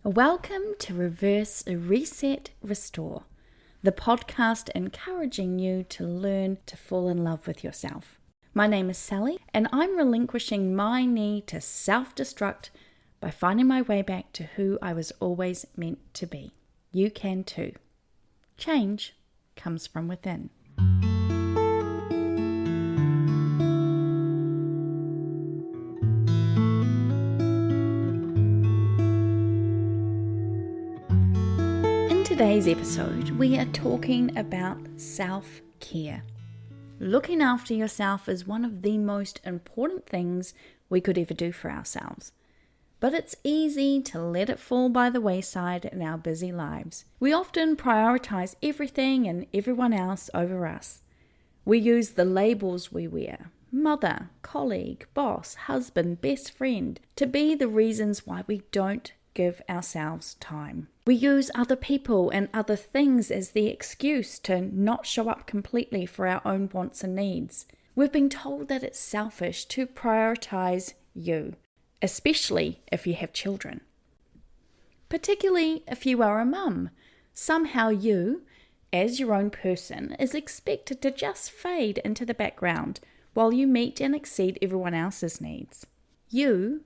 Welcome to Reverse Reset Restore, the podcast encouraging you to learn to fall in love with yourself. My name is Sally, and I'm relinquishing my need to self-destruct by finding my way back to who I was always meant to be. You can too. Change comes from within. In today's episode, we are talking about self-care. Looking after yourself is one of the most important things we could ever do for ourselves. But it's easy to let it fall by the wayside in our busy lives. We often prioritize everything and everyone else over us. We use the labels we wear, mother, colleague, boss, husband, best friend, to be the reasons why we don't give ourselves time. We use other people and other things as the excuse to not show up completely for our own wants and needs. We've been told that it's selfish to prioritize you, especially if you have children. Particularly if you are a mum. Somehow you, as your own person, is expected to just fade into the background while you meet and exceed everyone else's needs. You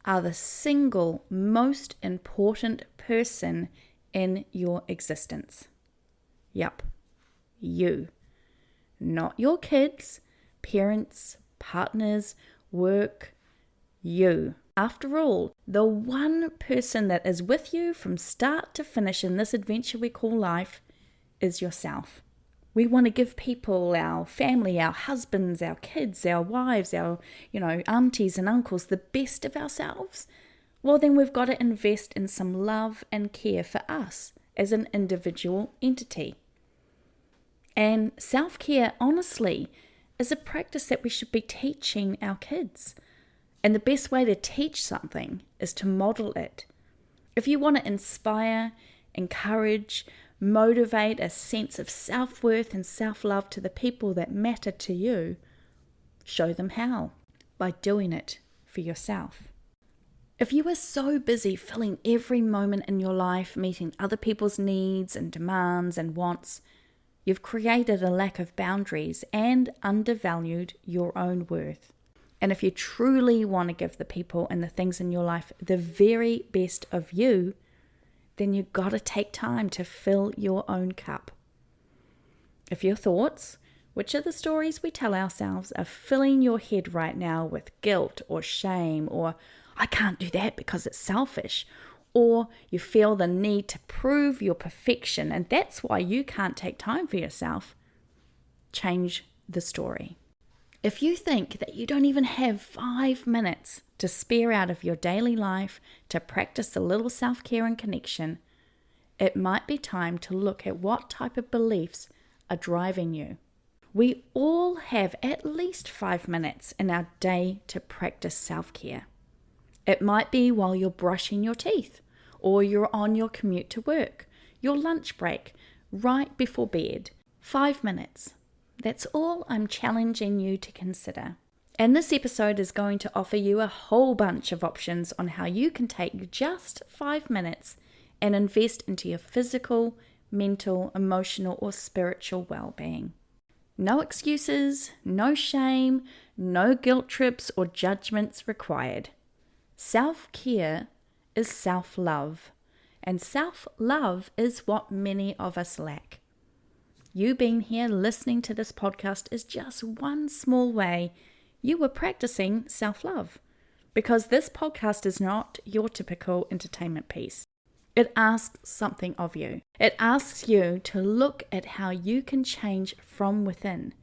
are the single most important person in your existence. Yup, you. Not your kids, parents, partners, work, you. After all, the one person that is with you from start to finish in this adventure we call life is yourself. We want to give people, our family, our husbands, our kids, our wives, our, aunties and uncles, the best of ourselves. Well, then we've got to invest in some love and care for us as an individual entity. And self-care, honestly, is a practice that we should be teaching our kids. And the best way to teach something is to model it. If you want to inspire, encourage, motivate a sense of self-worth and self-love to the people that matter to you, show them how, by doing it for yourself. If you are so busy filling every moment in your life, meeting other people's needs and demands and wants, you've created a lack of boundaries and undervalued your own worth. And if you truly want to give the people and the things in your life the very best of you, then you've got to take time to fill your own cup. If your thoughts, which are the stories we tell ourselves, are filling your head right now with guilt or shame or I can't do that because it's selfish, or you feel the need to prove your perfection and that's why you can't take time for yourself, change the story. If you think that you don't even have 5 minutes to spare out of your daily life to practice a little self-care and connection, it might be time to look at what type of beliefs are driving you. We all have at least 5 minutes in our day to practice self-care. It might be while you're brushing your teeth, or you're on your commute to work, your lunch break, right before bed. 5 minutes. That's all I'm challenging you to consider. And this episode is going to offer you a whole bunch of options on how you can take just 5 minutes and invest into your physical, mental, emotional, or spiritual well-being. No excuses, no shame, no guilt trips or judgments required. Self-care is self-love, and self-love is what many of us lack. You being here listening to this podcast is just one small way you were practicing self-love, because this podcast is not your typical entertainment piece. It asks something of you. It asks you to look at how you can change from within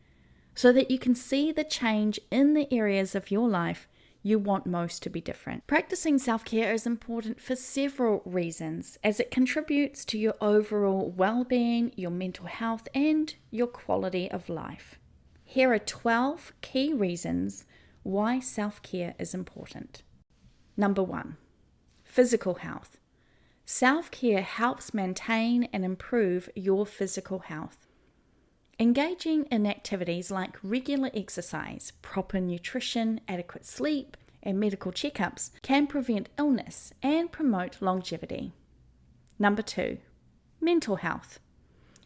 so that you can see the change in the areas of your life you want most to be different. Practicing self-care is important for several reasons, as it contributes to your overall well-being, your mental health, and your quality of life. Here are 12 key reasons why self-care is important. Number 1, physical health. Self-care helps maintain and improve your physical health. Engaging in activities like regular exercise, proper nutrition, adequate sleep, and medical checkups can prevent illness and promote longevity. Number 2, mental health.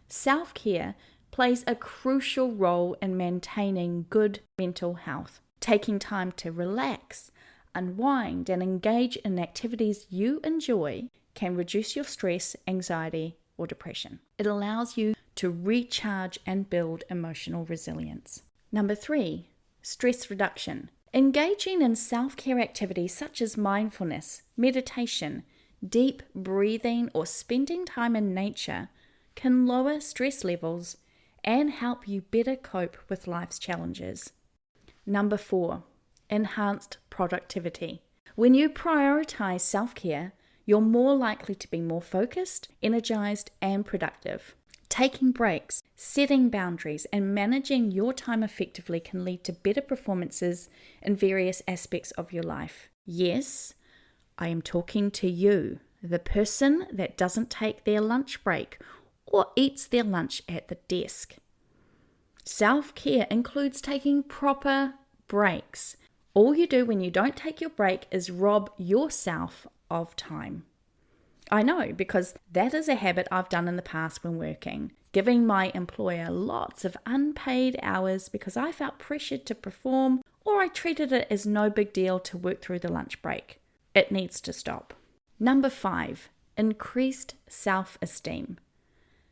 Self-care plays a crucial role in maintaining good mental health. Taking time to relax, unwind, and engage in activities you enjoy can reduce your stress, anxiety, or depression. It allows you to recharge and build emotional resilience. Number 3, stress reduction. Engaging in self-care activities such as mindfulness, meditation, deep breathing, or spending time in nature can lower stress levels and help you better cope with life's challenges. Number 4, enhanced productivity. When you prioritize self-care, you're more likely to be more focused, energized, and productive. Taking breaks, setting boundaries, and managing your time effectively can lead to better performances in various aspects of your life. Yes, I am talking to you, the person that doesn't take their lunch break or eats their lunch at the desk. Self-care includes taking proper breaks. All you do when you don't take your break is rob yourself of time. I know, because that is a habit I've done in the past when working, giving my employer lots of unpaid hours because I felt pressured to perform, or I treated it as no big deal to work through the lunch break. It needs to stop. Number 5, increased self-esteem.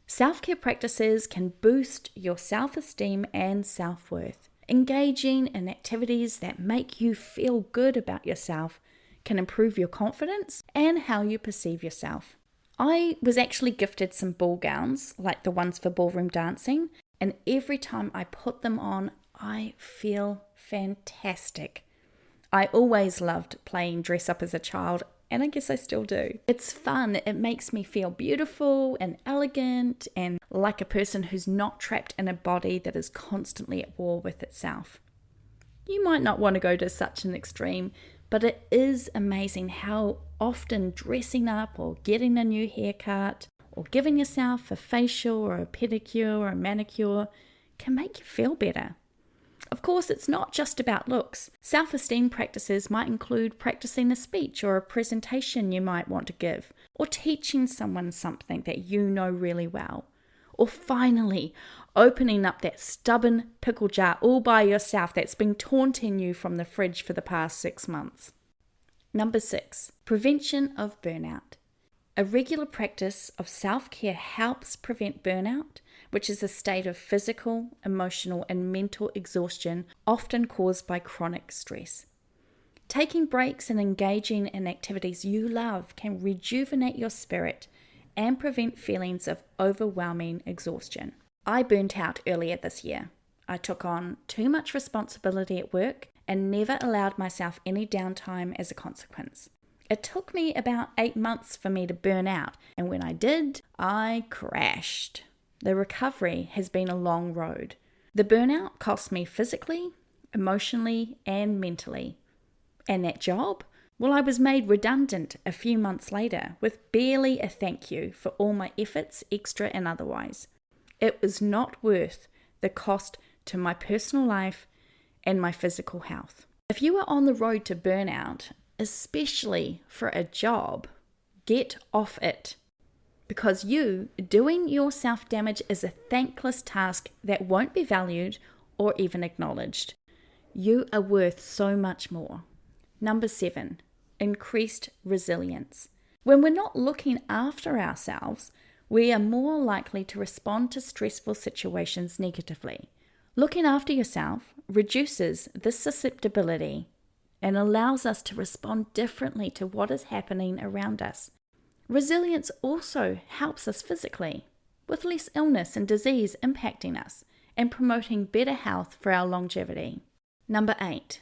Self-care practices can boost your self-esteem and self-worth. Engaging in activities that make you feel good about yourself can improve your confidence and how you perceive yourself. I was actually gifted some ball gowns, like the ones for ballroom dancing, and every time I put them on, I feel fantastic. I always loved playing dress up as a child, and I guess I still do. It's fun. It makes me feel beautiful and elegant and like a person who's not trapped in a body that is constantly at war with itself. You might not want to go to such an extreme, but it is amazing how often dressing up or getting a new haircut or giving yourself a facial or a pedicure or a manicure can make you feel better. Of course, it's not just about looks. Self-esteem practices might include practicing a speech or a presentation you might want to give, or teaching someone something that you know really well, or finally opening up that stubborn pickle jar all by yourself that's been taunting you from the fridge for the past 6 months. Number 6, prevention of burnout. A regular practice of self-care helps prevent burnout, which is a state of physical, emotional, and mental exhaustion often caused by chronic stress. Taking breaks and engaging in activities you love can rejuvenate your spirit and prevent feelings of overwhelming exhaustion. I burnt out earlier this year. I took on too much responsibility at work and never allowed myself any downtime as a consequence. It took me about 8 months for me to burn out, and when I did, I crashed. The recovery has been a long road. The burnout cost me physically, emotionally, and mentally. And that job? Well, I was made redundant a few months later with barely a thank you for all my efforts, extra and otherwise. It was not worth the cost to my personal life and my physical health. If you are on the road to burnout, especially for a job, get off it. Because you doing your self-damage is a thankless task that won't be valued or even acknowledged. You are worth so much more. Number 7, increased resilience. When we're not looking after ourselves, we are more likely to respond to stressful situations negatively. Looking after yourself reduces this susceptibility and allows us to respond differently to what is happening around us. Resilience also helps us physically, with less illness and disease impacting us and promoting better health for our longevity. Number 8,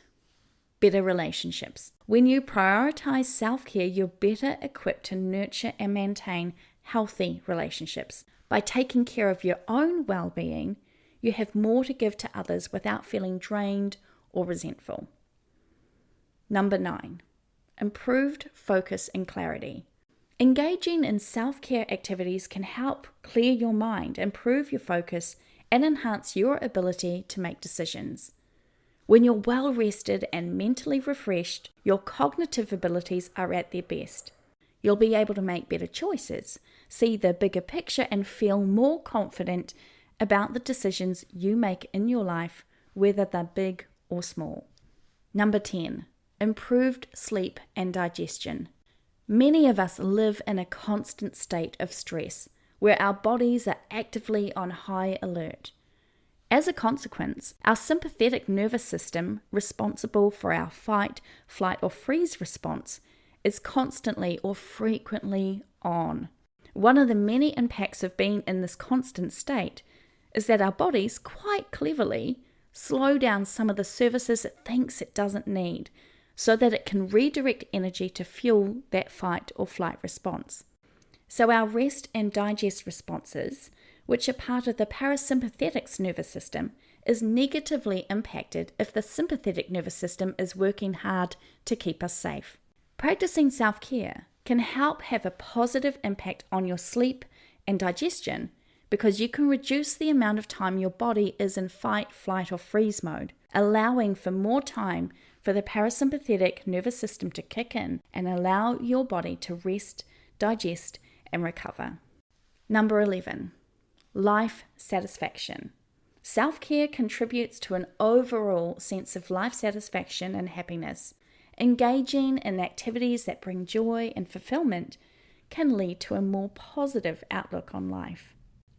better relationships. When you prioritize self-care, you're better equipped to nurture and maintain healthy relationships. By taking care of your own well-being, you have more to give to others without feeling drained or resentful. Number 9, improved focus and clarity. Engaging in self-care activities can help clear your mind, improve your focus, and enhance your ability to make decisions. When you're well rested and mentally refreshed, your cognitive abilities are at their best. You'll be able to make better choices, see the bigger picture, and feel more confident about the decisions you make in your life, whether they're big or small. Number 10, improved sleep and digestion. Many of us live in a constant state of stress, where our bodies are actively on high alert. As a consequence, our sympathetic nervous system, responsible for our fight, flight, or freeze response, is constantly or frequently on. One of the many impacts of being in this constant state is that our bodies, quite cleverly, slow down some of the services it thinks it doesn't need, so that it can redirect energy to fuel that fight or flight response. So our rest and digest responses, which are part of the parasympathetic nervous system, is negatively impacted if the sympathetic nervous system is working hard to keep us safe. Practicing self-care can help have a positive impact on your sleep and digestion because you can reduce the amount of time your body is in fight, flight, or freeze mode, allowing for more time for the parasympathetic nervous system to kick in and allow your body to rest, digest, and recover. Number 11, life satisfaction. Self-care contributes to an overall sense of life satisfaction and happiness. Engaging in activities that bring joy and fulfillment can lead to a more positive outlook on life.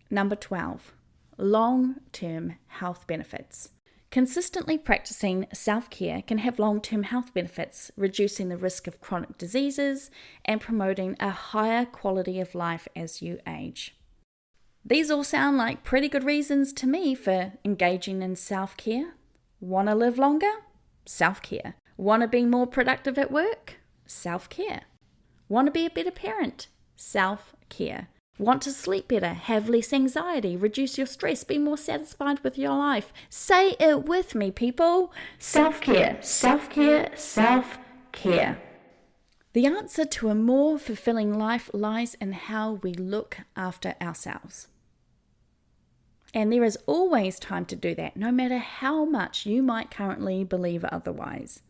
Number 12, long-term health benefits. Consistently practicing self-care can have long-term health benefits, reducing the risk of chronic diseases and promoting a higher quality of life as you age. These all sound like pretty good reasons to me for engaging in self-care. Want to live longer? Self-care. Want to be more productive at work? Self-care. Want to be a better parent? Self-care. Want to sleep better, have less anxiety, reduce your stress, be more satisfied with your life? Say it with me, people. Self-care, self-care, self-care. The answer to a more fulfilling life lies in how we look after ourselves. And there is always time to do that, no matter how much you might currently believe otherwise.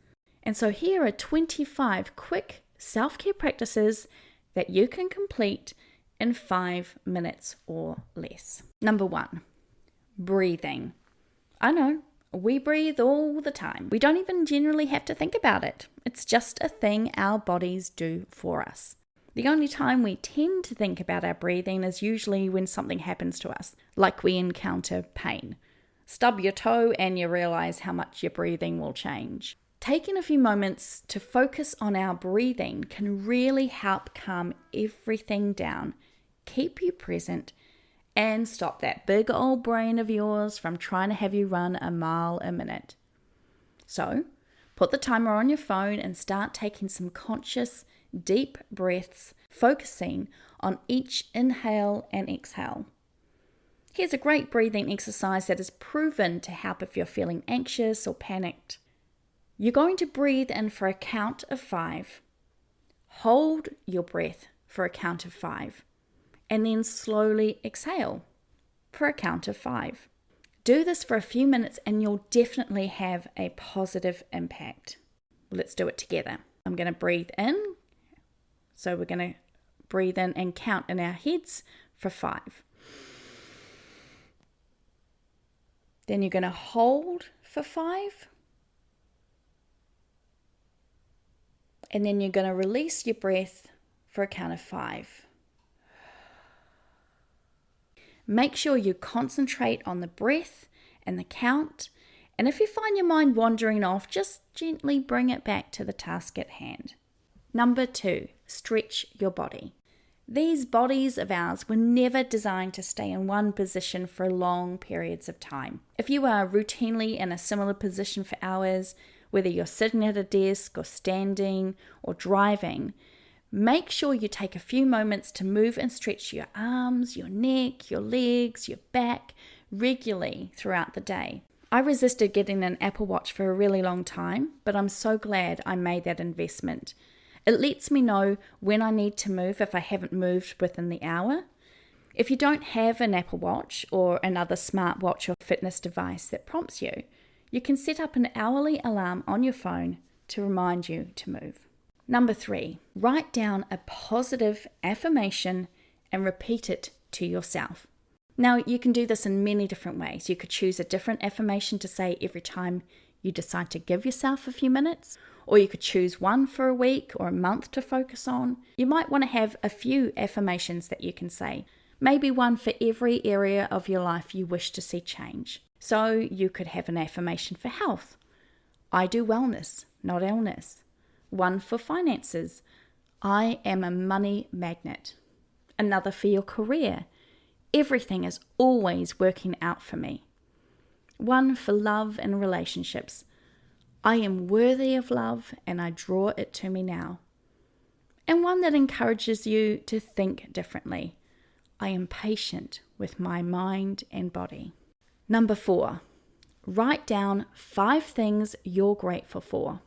And so here are 25 quick self-care practices that you can complete in 5 minutes or less. Number 1, breathing. I know, we breathe all the time. We don't even generally have to think about it. It's just a thing our bodies do for us. The only time we tend to think about our breathing is usually when something happens to us, like we encounter pain. Stub your toe and you realize how much your breathing will change. Taking a few moments to focus on our breathing can really help calm everything down, keep you present, and stop that big old brain of yours from trying to have you run a mile a minute. So, put the timer on your phone and start taking some conscious, deep breaths, focusing on each inhale and exhale. Here's a great breathing exercise that is proven to help if you're feeling anxious or panicked. You're going to breathe in for a count of 5. Hold your breath for a count of 5. And then slowly exhale for a count of 5. Do this for a few minutes and you'll definitely have a positive impact. Let's do it together. I'm going to breathe in. So we're going to breathe in and count in our heads for 5. Then you're going to hold for 5. And then you're going to release your breath for a count of 5. Make sure you concentrate on the breath and the count. And if you find your mind wandering off, just gently bring it back to the task at hand. Number 2, stretch your body. These bodies of ours were never designed to stay in one position for long periods of time. If you are routinely in a similar position for hours, whether you're sitting at a desk or standing or driving, make sure you take a few moments to move and stretch your arms, your neck, your legs, your back regularly throughout the day. I resisted getting an Apple Watch for a really long time, but I'm so glad I made that investment. It lets me know when I need to move if I haven't moved within the hour. If you don't have an Apple Watch or another smartwatch or fitness device that prompts you, You can set up an hourly alarm on your phone to remind you to move. Number 3, write down a positive affirmation and repeat it to yourself. Now, you can do this in many different ways. You could choose a different affirmation to say every time you decide to give yourself a few minutes, or you could choose one for a week or a month to focus on. You might want to have a few affirmations that you can say, maybe one for every area of your life you wish to see change. So you could have an affirmation for health. I do wellness, not illness. One for finances. I am a money magnet. Another for your career. Everything is always working out for me. One for love and relationships. I am worthy of love and I draw it to me now. And one that encourages you to think differently. I am patient with my mind and body. Number 4, write down 5 things you're grateful for,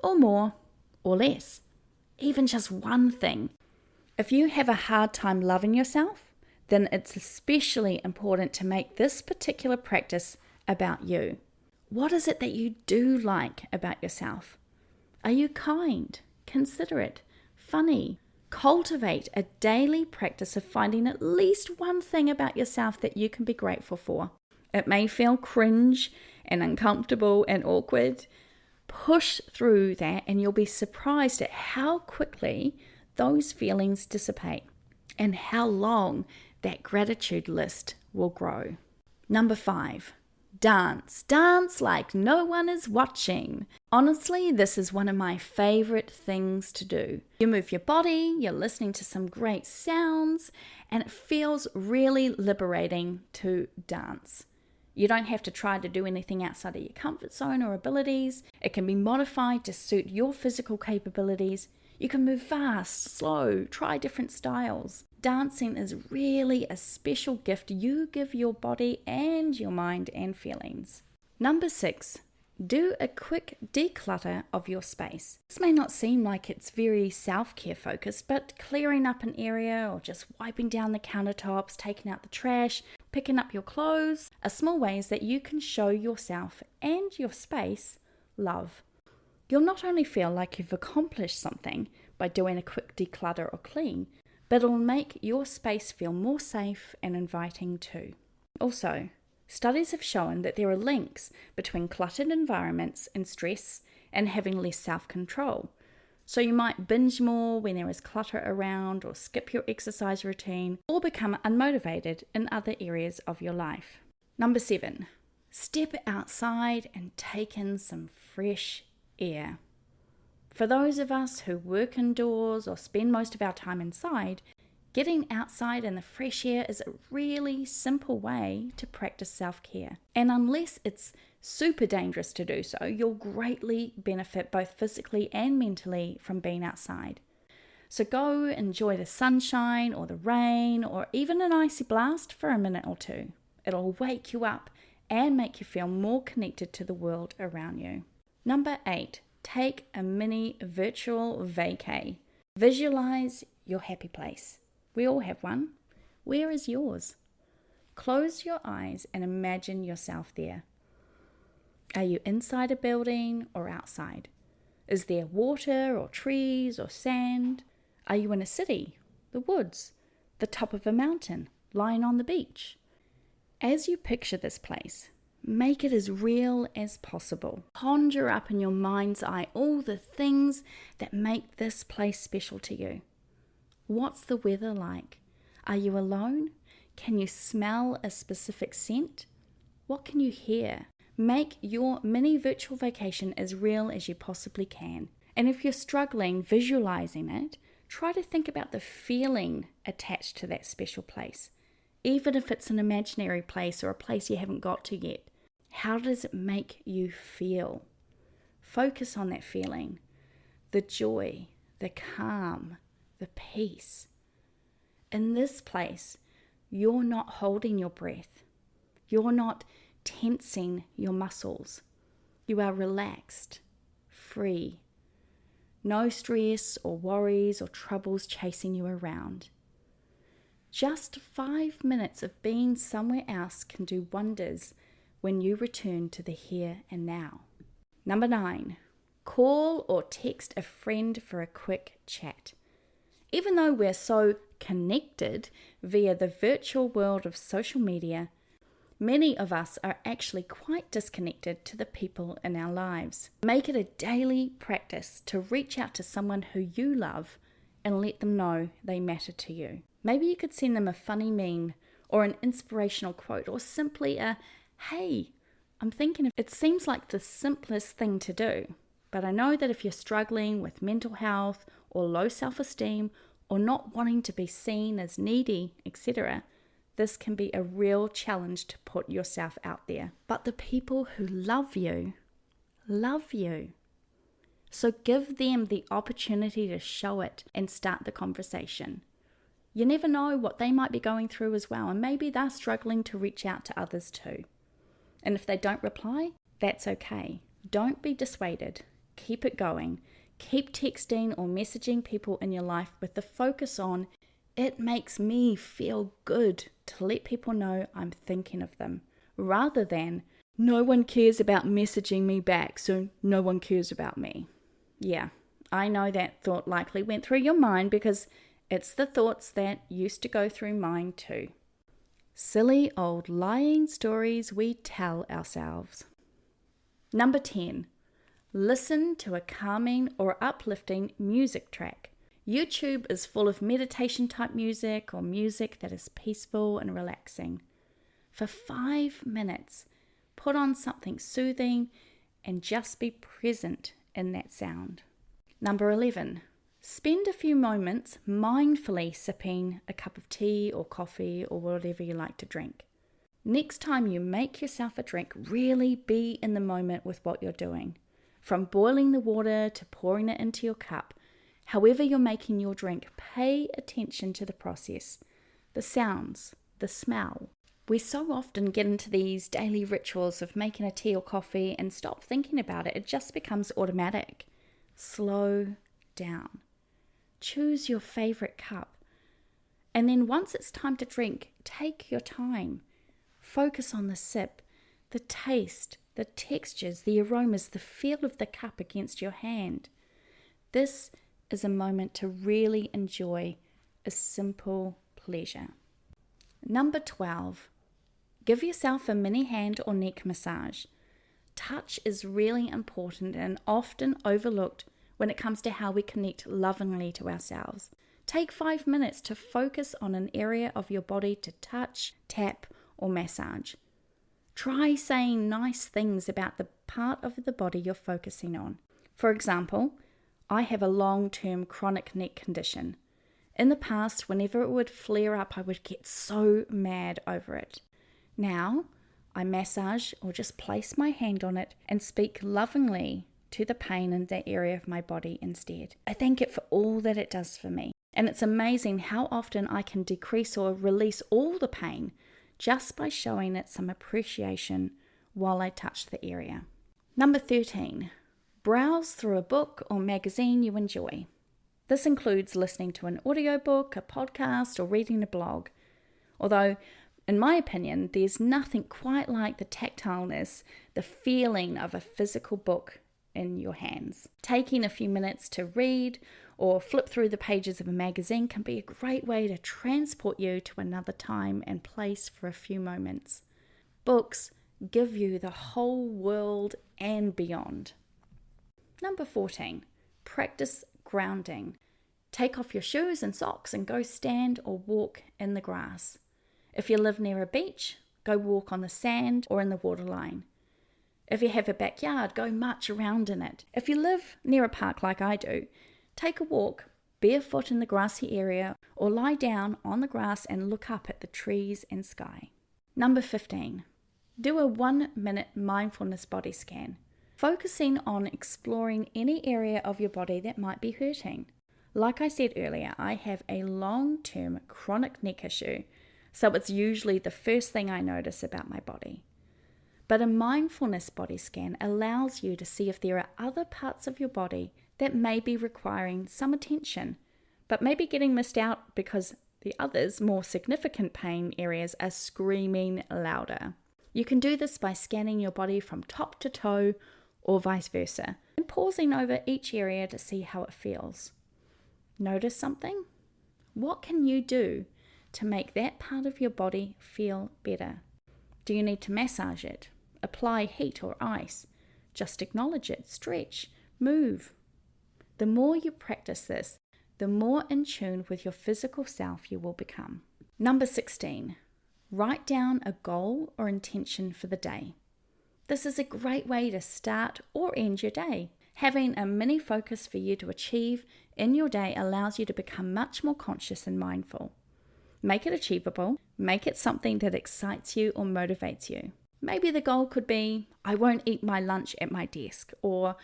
or more, or less, even just one thing. If you have a hard time loving yourself, then it's especially important to make this particular practice about you. What is it that you do like about yourself? Are you kind, considerate, funny? Cultivate a daily practice of finding at least one thing about yourself that you can be grateful for. It may feel cringe and uncomfortable and awkward. Push through that and you'll be surprised at how quickly those feelings dissipate and how long that gratitude list will grow. Number 5, dance. Dance like no one is watching. Honestly, this is one of my favorite things to do. You move your body, you're listening to some great sounds, and it feels really liberating to dance. You don't have to try to do anything outside of your comfort zone or abilities. It can be modified to suit your physical capabilities. You can move fast, slow, try different styles. Dancing is really a special gift you give your body and your mind and feelings. Number 6, do a quick declutter of your space. This may not seem like it's very self-care focused, but clearing up an area or just wiping down the countertops, taking out the trash, picking up your clothes are small ways that you can show yourself and your space love. You'll not only feel like you've accomplished something by doing a quick declutter or clean, but it'll make your space feel more safe and inviting too. Also, studies have shown that there are links between cluttered environments and stress and having less self-control. So you might binge more when there is clutter around, or skip your exercise routine, or become unmotivated in other areas of your life. Number 7, step outside and take in some fresh air. For those of us who work indoors or spend most of our time inside, getting outside in the fresh air is a really simple way to practice self-care. And unless it's super dangerous to do so, you'll greatly benefit both physically and mentally from being outside. So go enjoy the sunshine or the rain or even an icy blast for a minute or two. It'll wake you up and make you feel more connected to the world around you. Number 8, take a mini virtual vacay. Visualize your happy place. We all have one. Where is yours? Close your eyes and imagine yourself there. Are you inside a building or outside? Is there water or trees or sand? Are you in a city, the woods, the top of a mountain, lying on the beach? As you picture this place, make it as real as possible. Conjure up in your mind's eye all the things that make this place special to you. What's the weather like? Are you alone? Can you smell a specific scent? What can you hear? Make your mini virtual vacation as real as you possibly can. And if you're struggling visualizing it, try to think about the feeling attached to that special place. Even if it's an imaginary place or a place you haven't got to yet. How does it make you feel? Focus on that feeling. The joy, the calm, the peace. In this place, you're not holding your breath. You're not tensing your muscles. You are relaxed, free. No stress or worries or troubles chasing you around. Just 5 minutes of being somewhere else can do wonders when you return to the here and now. Number 9, call or text a friend for a quick chat. Even though we're so connected via the virtual world of social media, many of us are actually quite disconnected to the people in our lives. Make it a daily practice to reach out to someone who you love and let them know they matter to you. Maybe you could send them a funny meme or an inspirational quote or simply a, "Hey, I'm thinking of..." It seems like the simplest thing to do, but I know that if you're struggling with mental health or low self-esteem or not wanting to be seen as needy, etc., this can be a real challenge to put yourself out there. But the people who love you. So give them the opportunity to show it and start the conversation. You never know what they might be going through as well, and maybe they're struggling to reach out to others too. And if they don't reply, that's okay. Don't be dissuaded. Keep it going. Keep texting or messaging people in your life with the focus on, it makes me feel good to let people know I'm thinking of them, rather than, no one cares about messaging me back, so no one cares about me. Yeah, I know that thought likely went through your mind because it's the thoughts that used to go through mine too. Silly old lying stories we tell ourselves. Number 10, listen to a calming or uplifting music track. YouTube is full of meditation type music or music that is peaceful and relaxing. For 5 minutes, put on something soothing and just be present in that sound. Number 11, spend a few moments mindfully sipping a cup of tea or coffee or whatever you like to drink. Next time you make yourself a drink, really be in the moment with what you're doing. From boiling the water to pouring it into your cup, however you're making your drink, pay attention to the process, the sounds, the smell. We so often get into these daily rituals of making a tea or coffee and stop thinking about it. It just becomes automatic. Slow down. Choose your favorite cup. And then once it's time to drink, take your time. Focus on the sip, the taste, the textures, the aromas, the feel of the cup against your hand. This is a moment to really enjoy a simple pleasure. Number 12, give yourself a mini hand or neck massage. Touch is really important and often overlooked when it comes to how we connect lovingly to ourselves. Take 5 minutes to focus on an area of your body to touch, tap, or massage. Try saying nice things about the part of the body you're focusing on. For example, I have a long-term chronic neck condition. In the past, whenever it would flare up, I would get so mad over it. Now, I massage or just place my hand on it and speak lovingly to the pain in that area of my body instead. I thank it for all that it does for me. And it's amazing how often I can decrease or release all the pain just by showing it some appreciation while I touch the area. Number 13, browse through a book or magazine you enjoy. This includes listening to an audiobook, a podcast, or reading a blog. Although, in my opinion, there's nothing quite like the tactileness, the feeling of a physical book in your hands. Taking a few minutes to read or flip through the pages of a magazine can be a great way to transport you to another time and place for a few moments. Books give you the whole world and beyond. Number 14, practice grounding. Take off your shoes and socks and go stand or walk in the grass. If you live near a beach, go walk on the sand or in the waterline. If you have a backyard, go march around in it. If you live near a park like I do, take a walk barefoot in the grassy area or lie down on the grass and look up at the trees and sky. Number 15, do a 1-minute mindfulness body scan, focusing on exploring any area of your body that might be hurting. Like I said earlier, I have a long-term chronic neck issue, so it's usually the first thing I notice about my body. But a mindfulness body scan allows you to see if there are other parts of your body that may be requiring some attention, but maybe getting missed out because the others, more significant pain areas, are screaming louder. You can do this by scanning your body from top to toe or vice versa, and pausing over each area to see how it feels. Notice something? What can you do to make that part of your body feel better? Do you need to massage it, apply heat or ice? Just acknowledge it, stretch, move. The more you practice this, the more in tune with your physical self you will become. Number 16, write down a goal or intention for the day. This is a great way to start or end your day. Having a mini focus for you to achieve in your day allows you to become much more conscious and mindful. Make it achievable. Make it something that excites you or motivates you. Maybe the goal could be, I won't eat my lunch at my desk, or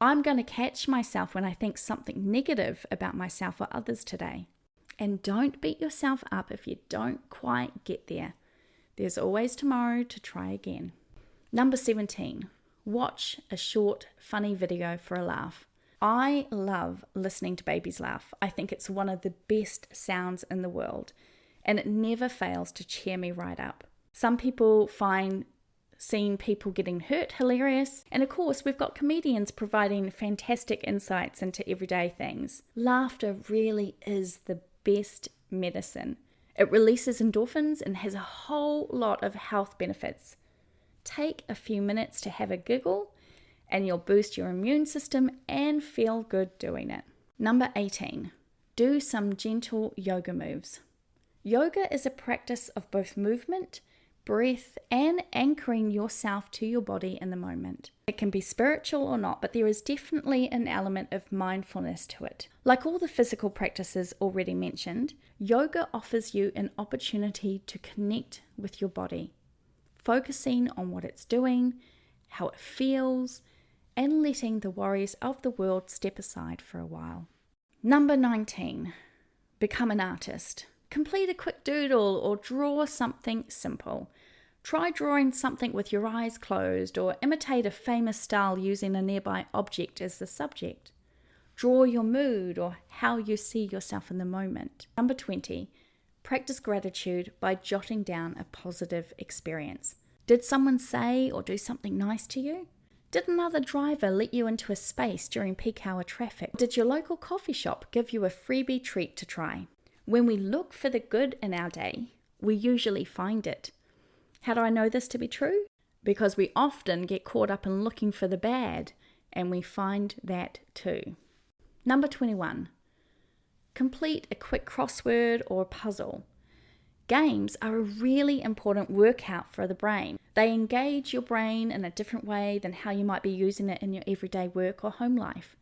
I'm going to catch myself when I think something negative about myself or others today. And don't beat yourself up if you don't quite get there. There's always tomorrow to try again. Number 17, watch a short, funny video for a laugh. I love listening to babies laugh. I think it's one of the best sounds in the world, and it never fails to cheer me right up. Some people find seeing people getting hurt hilarious, and of course we've got comedians providing fantastic insights into everyday things. Laughter really is the best medicine. It releases endorphins and has a whole lot of health benefits. Take a few minutes to have a giggle and you'll boost your immune system and feel good doing it. Number 18, do some gentle yoga moves. Yoga is a practice of both movement, breath, and anchoring yourself to your body in the moment. It can be spiritual or not, but there is definitely an element of mindfulness to it. Like all the physical practices already mentioned, yoga offers you an opportunity to connect with your body, focusing on what it's doing, how it feels, and letting the worries of the world step aside for a while. Number 19, become an artist. Complete a quick doodle or draw something simple. Try drawing something with your eyes closed or imitate a famous style using a nearby object as the subject. Draw your mood or how you see yourself in the moment. Number 20, practice gratitude by jotting down a positive experience. Did someone say or do something nice to you? Did another driver let you into a space during peak hour traffic? Did your local coffee shop give you a freebie treat to try? When we look for the good in our day, we usually find it. How do I know this to be true? Because we often get caught up in looking for the bad, and we find that too. Number 21, complete a quick crossword or puzzle. Games are a really important workout for the brain. They engage your brain in a different way than how you might be using it in your everyday work or home life.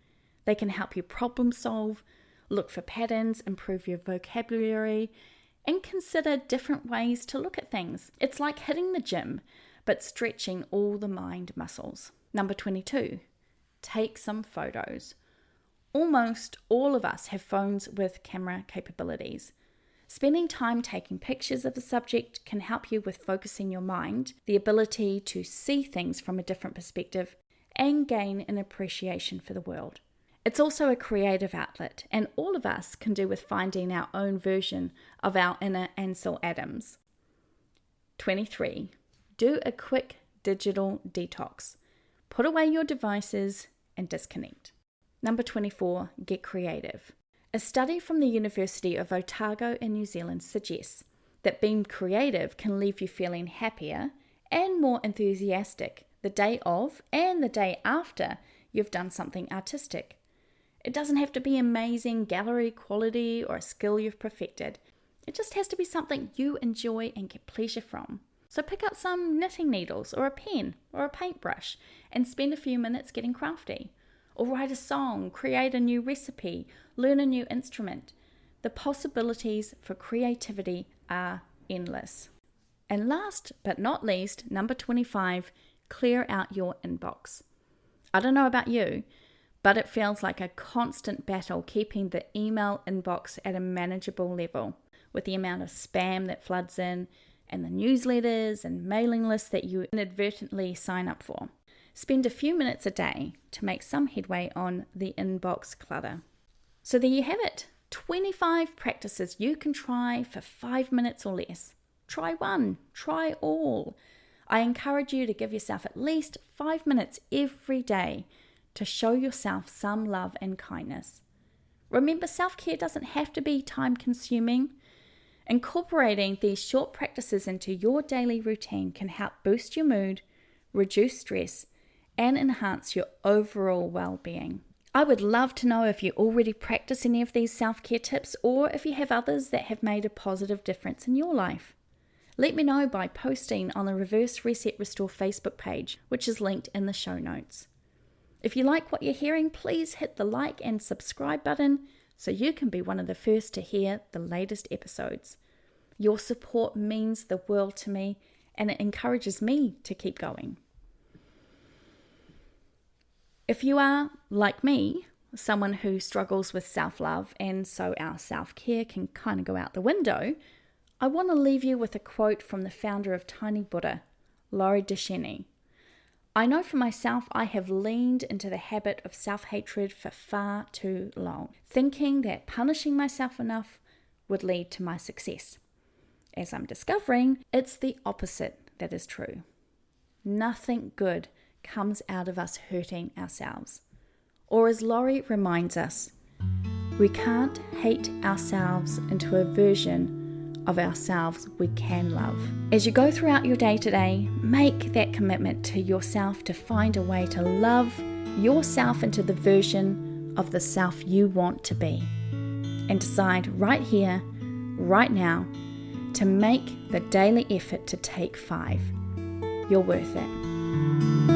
They can help you problem solve, look for patterns, improve your vocabulary, and consider different ways to look at things. It's like hitting the gym, but stretching all the mind muscles. Number 22, take some photos. Almost all of us have phones with camera capabilities. Spending time taking pictures of a subject can help you with focusing your mind, the ability to see things from a different perspective, and gain an appreciation for the world. It's also a creative outlet, and all of us can do with finding our own version of our inner Ansel Adams. 23. Do a quick digital detox. Put away your devices and disconnect. Number 24. Get creative. A study from the University of Otago in New Zealand suggests that being creative can leave you feeling happier and more enthusiastic the day of and the day after you've done something artistic. It doesn't have to be amazing gallery quality or a skill you've perfected. It just has to be something you enjoy and get pleasure from. So pick up some knitting needles or a pen or a paintbrush and spend a few minutes getting crafty. Or write a song, create a new recipe, learn a new instrument. The possibilities for creativity are endless. And last but not least, number 25, clear out your inbox. I don't know about you, but it feels like a constant battle keeping the email inbox at a manageable level, with the amount of spam that floods in and the newsletters and mailing lists that you inadvertently sign up for. Spend a few minutes a day to make some headway on the inbox clutter. So there you have it, 25 practices you can try for 5 minutes or less. Try one, try all. I encourage you to give yourself at least 5 minutes every day to show yourself some love and kindness. Remember, self-care doesn't have to be time-consuming. Incorporating these short practices into your daily routine can help boost your mood, reduce stress, and enhance your overall well-being. I would love to know if you already practice any of these self-care tips or if you have others that have made a positive difference in your life. Let me know by posting on the Reverse Reset Restore Facebook page, which is linked in the show notes. If you like what you're hearing, please hit the like and subscribe button so you can be one of the first to hear the latest episodes. Your support means the world to me and it encourages me to keep going. If you are, like me, someone who struggles with self-love and so our self-care can kind of go out the window, I want to leave you with a quote from the founder of Tiny Buddha, Laurie Descheny. I know for myself I have leaned into the habit of self-hatred for far too long, thinking that punishing myself enough would lead to my success. As I'm discovering, it's the opposite that is true. Nothing good comes out of us hurting ourselves. Or as Laurie reminds us, we can't hate ourselves into a version of ourselves we can love. As you go throughout your day today, make that commitment to yourself to find a way to love yourself into the version of the self you want to be. And decide right here, right now, to make the daily effort to take 5. You're worth it.